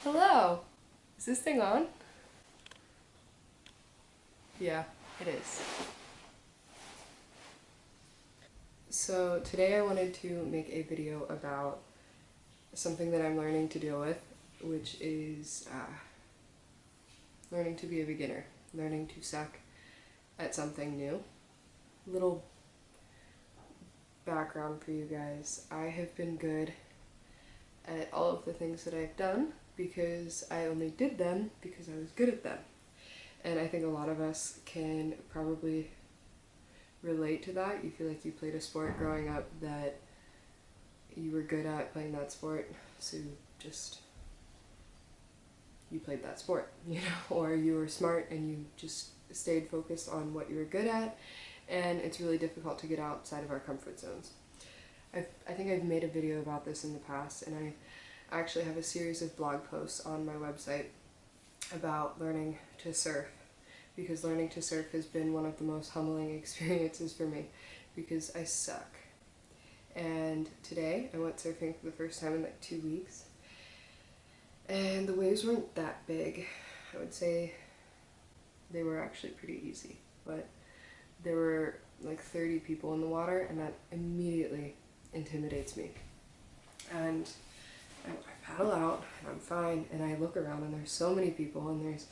Hello! Is this thing on? Yeah, it is. So today I wanted to make a video about something that I'm learning to deal with, which is learning to be a beginner, learning to suck at something new. Little background for you guys. I have been good at all of the things that I've done because I only did them because I was good at them. And I think a lot of us can probably relate to that. You feel like you played a sport growing up that you were good at playing that sport, so you played that sport, or you were smart and you just stayed focused on what you were good at, and it's really difficult to get outside of our comfort zones. I think I've made a video about this in the past, and I actually have a series of blog posts on my website about learning to surf, because learning to surf has been one of the most humbling experiences for me because I suck. And today I went surfing for the first time in like 2 weeks, and the waves weren't that big. I would say they were actually pretty easy, but there were like 30 people in the water, and that immediately intimidates me. And I paddle out and I'm fine, and I look around and there's so many people, and there's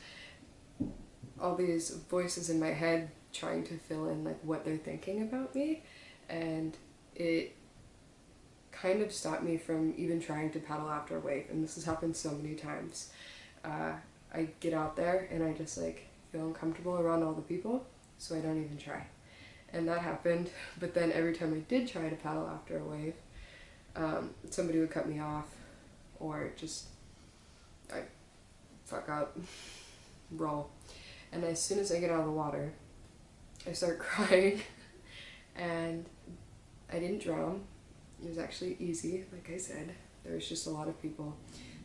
all these voices in my head trying to fill in like what they're thinking about me, and it kind of stopped me from even trying to paddle after a wave. And this has happened so many times. I get out there and I just like feel uncomfortable around all the people, so I don't even try. And that happened, but then every time I did try to paddle after a wave, somebody would cut me off, or just I fuck up, roll. And as soon as I get out of the water, I start crying, and I didn't drown. It was actually easy, like I said. There was just a lot of people.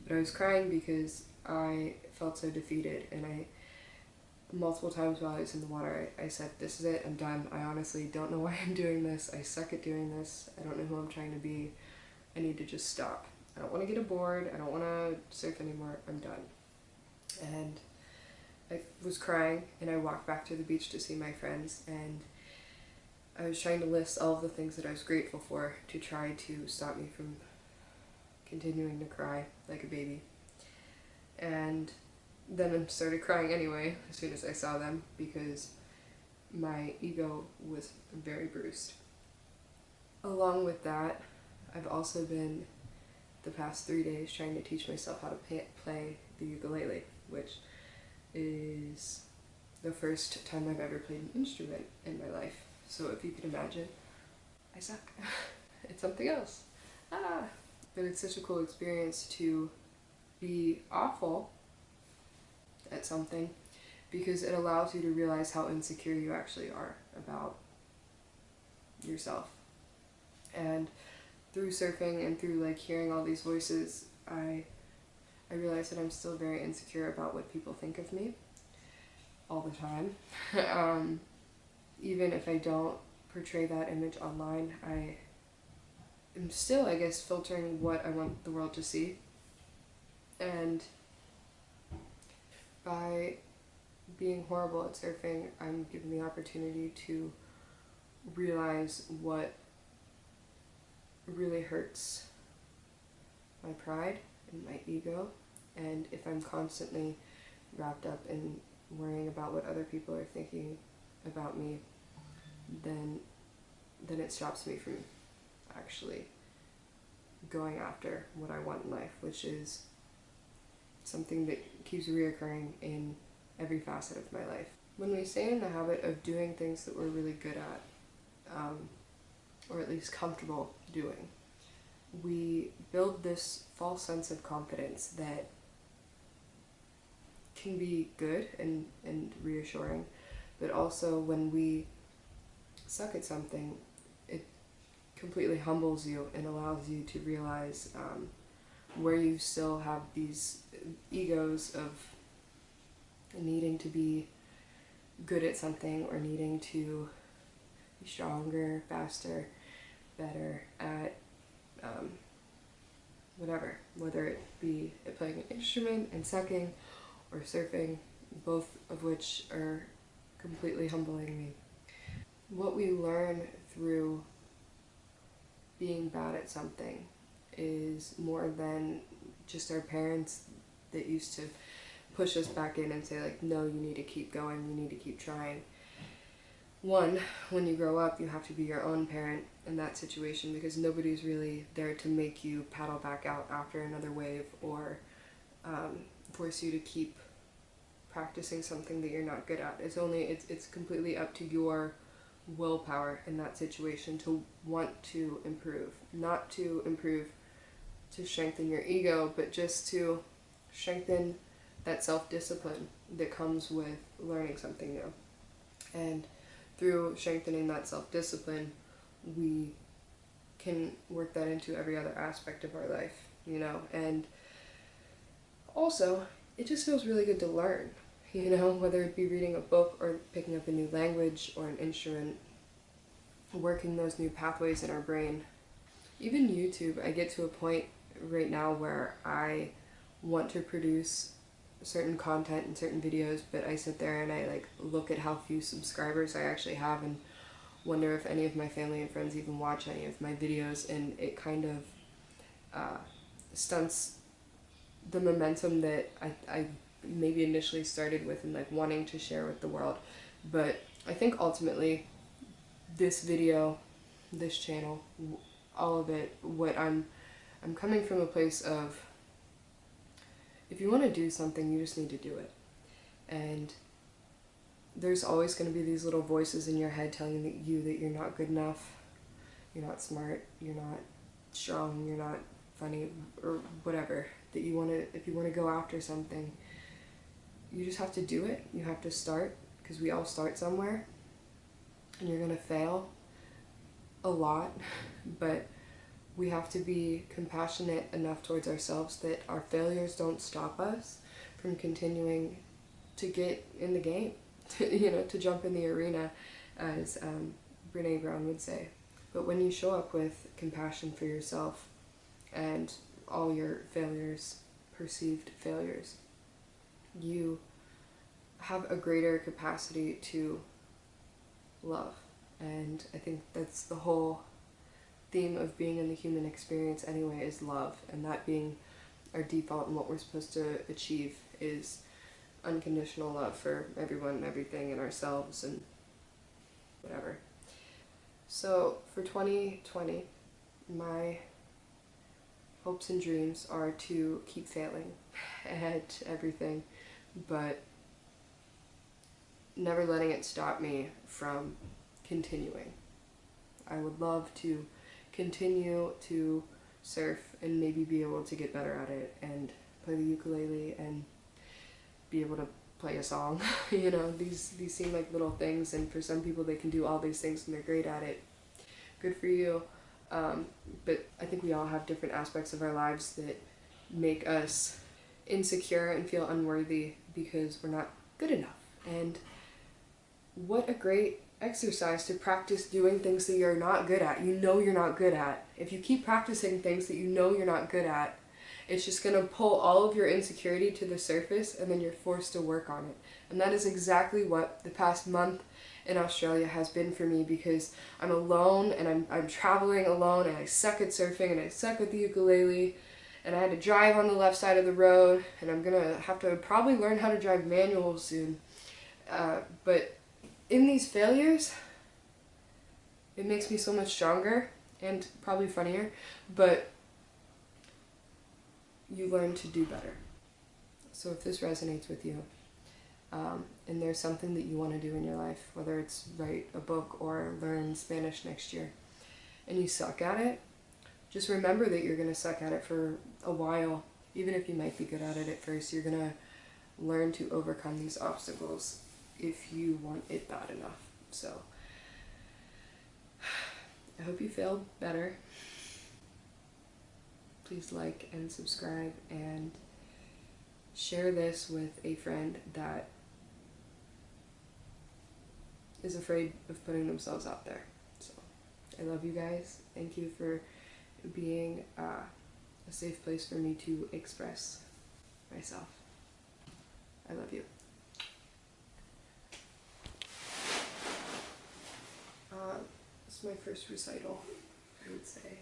But I was crying because I felt so defeated, and multiple times while I was in the water, I said, this is it, I'm done. I honestly don't know why I'm doing this. I suck at doing this. I don't know who I'm trying to be. I need to just stop. I don't want to get aboard. I don't want to surf anymore. I'm done. And I was crying, and I walked back to the beach to see my friends, and I was trying to list all of the things that I was grateful for to try to stop me from continuing to cry like a baby. And then I started crying anyway as soon as I saw them, because my ego was very bruised. Along with that, I've also been the past 3 days trying to teach myself how to play the ukulele, which is the first time I've ever played an instrument in my life. So if you can imagine, I suck. It's something else. But it's such a cool experience to be awful at something, because it allows you to realize how insecure you actually are about yourself. And through surfing and through like hearing all these voices, I realized that I'm still very insecure about what people think of me all the time. Even if I don't portray that image online, I am still, I guess, filtering what I want the world to see. And by being horrible at surfing, I'm given the opportunity to realize what really hurts my pride and my ego. And if I'm constantly wrapped up in worrying about what other people are thinking about me, then it stops me from actually going after what I want in life, which is something that keeps reoccurring in every facet of my life. When we stay in the habit of doing things that we're really good at, or at least comfortable doing, we build this false sense of confidence that can be good and reassuring, but also when we suck at something, it completely humbles you and allows you to realize where you still have these egos of needing to be good at something, or needing to be stronger, faster, better at whatever, whether it be playing an instrument and sucking or surfing, both of which are completely humbling me. What we learn through being bad at something is more than just our parents that used to push us back in and say, like, no, you need to keep going, you need to keep trying. One, when you grow up, you have to be your own parent in that situation, because nobody's really there to make you paddle back out after another wave, or force you to keep practicing something that you're not good at. It's completely up to your willpower in that situation to want to improve. Not to improve to strengthen your ego, but just to strengthen that self-discipline that comes with learning something new. And through strengthening that self-discipline, we can work that into every other aspect of our life, you know. And also, it just feels really good to learn, you know, whether it be reading a book or picking up a new language or an instrument, working those new pathways in our brain. Even YouTube, I get to a point right now where I want to produce certain content and certain videos, but I sit there and I like look at how few subscribers I actually have and wonder if any of my family and friends even watch any of my videos, and it kind of stunts the momentum that I maybe initially started with and like wanting to share with the world. But I think ultimately this video, this channel, all of it, what I'm coming from a place of, if you want to do something, you just need to do it. And there's always going to be these little voices in your head telling that you're not good enough, you're not smart, you're not strong, you're not funny, or whatever. That you want to, if you want to go after something, you just have to do it. You have to start, because we all start somewhere, and you're going to fail a lot, but we have to be compassionate enough towards ourselves that our failures don't stop us from continuing to get in the game, to jump in the arena, as Brene Brown would say. But when you show up with compassion for yourself and all your failures, perceived failures, you have a greater capacity to love. And I think that's the whole theme of being in the human experience anyway, is love. And that being our default, and what we're supposed to achieve is unconditional love for everyone and everything and ourselves and whatever. So for 2020, my hopes and dreams are to keep failing at everything, but never letting it stop me from continuing. I would love to continue to surf and maybe be able to get better at it and play the ukulele and be able to play a song. These seem like little things, and for some people they can do all these things and they're great at it. Good for you. But I think we all have different aspects of our lives that make us insecure and feel unworthy because we're not good enough. And what a great exercise to practice doing things that you're not good at. You know you're not good at. If you keep practicing things that you know you're not good at, it's just going to pull all of your insecurity to the surface, and then you're forced to work on it. And that is exactly what the past month in Australia has been for me, because I'm alone and I'm traveling alone, and I suck at surfing and I suck at the ukulele, and I had to drive on the left side of the road, and I'm going to have to probably learn how to drive manual soon. But in these failures, it makes me so much stronger and probably funnier, but you learn to do better. So if this resonates with you, and there's something that you want to do in your life, whether it's write a book or learn Spanish next year, and you suck at it, just remember that you're going to suck at it for a while. Even if you might be good at it at first, you're going to learn to overcome these obstacles if you want it bad enough. So I hope you feel better. Please like and subscribe and share this with a friend that is afraid of putting themselves out there. So I love you guys. Thank you for being a a safe place for me to express myself. I love you. This is my first recital, I would say.